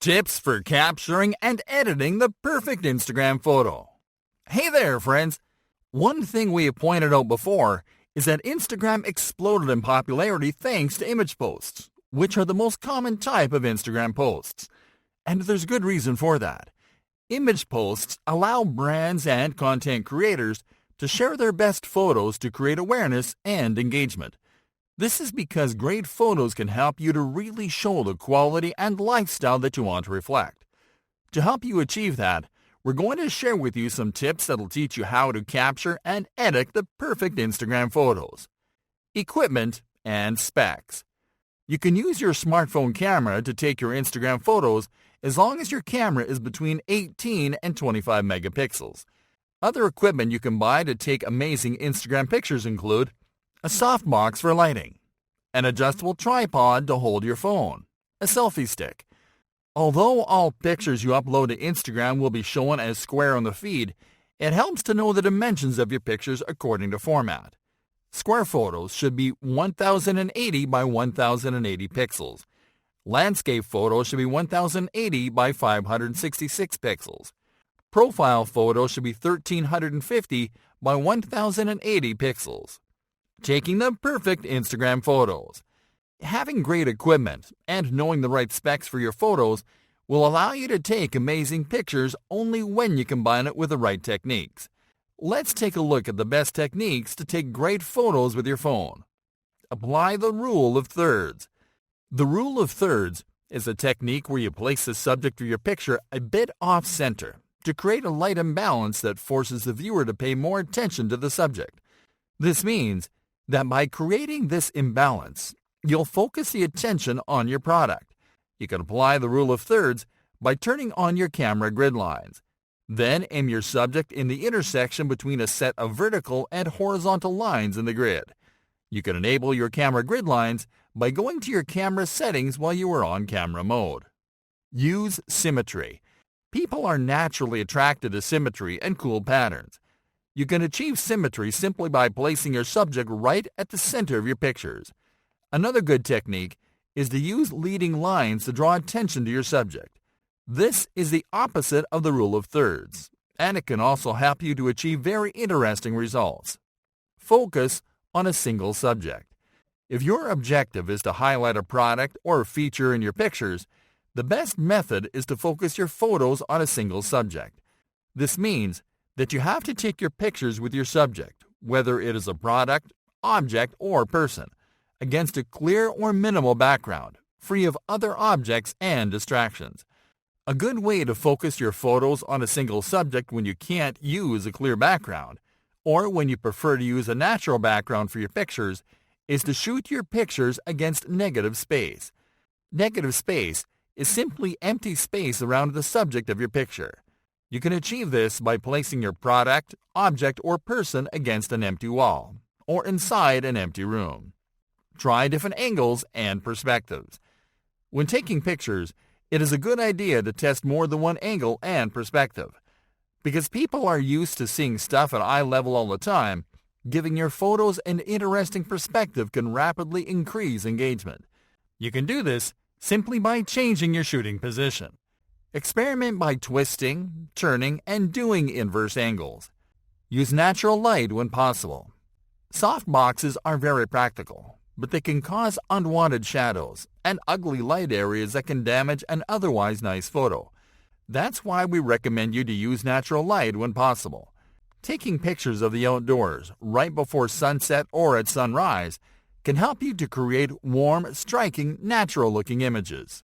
Tips for capturing and editing the perfect Instagram photo. Hey there, friends! One thing we have pointed out before is that Instagram exploded in popularity thanks to image posts, which are the most common type of Instagram posts. And there's good reason for that. Image posts allow brands and content creators to share their best photos to create awareness and engagement. This is because great photos can help you to really show the quality and lifestyle that you want to reflect. To help you achieve that, we're going to share with you some tips that'll teach you how to capture and edit the perfect Instagram photos. Equipment and specs. You can use your smartphone camera to take your Instagram photos as long as your camera is between 18 and 25 megapixels. Other equipment you can buy to take amazing Instagram pictures include a softbox for lighting, an adjustable tripod to hold your phone, a selfie stick. Although all pictures you upload to Instagram will be shown as square on the feed, it helps to know the dimensions of your pictures according to format. Square photos should be 1080 by 1080 pixels. Landscape photos should be 1080 by 566 pixels. Profile photos should be 1350 by 1080 pixels. Taking the perfect Instagram photos. Having great equipment and knowing the right specs for your photos will allow you to take amazing pictures only when you combine it with the right techniques. Let's take a look at the best techniques to take great photos with your phone. Apply the rule of thirds. The rule of thirds is a technique where you place the subject of your picture a bit off-center to create a light imbalance that forces the viewer to pay more attention to the subject. This means that by creating this imbalance, you'll focus the attention on your product. You can apply the rule of thirds by turning on your camera grid lines. Then aim your subject in the intersection between a set of vertical and horizontal lines in the grid. You can enable your camera grid lines by going to your camera settings while you are on camera mode. Use symmetry. People are naturally attracted to symmetry and cool patterns. You can achieve symmetry simply by placing your subject right at the center of your pictures. Another good technique is to use leading lines to draw attention to your subject. This is the opposite of the rule of thirds, and it can also help you to achieve very interesting results. Focus on a single subject. If your objective is to highlight a product or a feature in your pictures, the best method is to focus your photos on a single subject. This means that you have to take your pictures with your subject, whether it is a product, object, or person, against a clear or minimal background, free of other objects and distractions. A good way to focus your photos on a single subject when you can't use a clear background, or when you prefer to use a natural background for your pictures, is to shoot your pictures against negative space. Negative space is simply empty space around the subject of your picture. You can achieve this by placing your product, object, or person against an empty wall, or inside an empty room. Try different angles and perspectives. When taking pictures, it is a good idea to test more than one angle and perspective. Because people are used to seeing stuff at eye level all the time, giving your photos an interesting perspective can rapidly increase engagement. You can do this simply by changing your shooting position. Experiment by twisting, turning, and doing inverse angles. Use natural light when possible. Soft boxes are very practical, but they can cause unwanted shadows and ugly light areas that can damage an otherwise nice photo. That's why we recommend you to use natural light when possible. Taking pictures of the outdoors right before sunset or at sunrise can help you to create warm, striking, natural-looking images.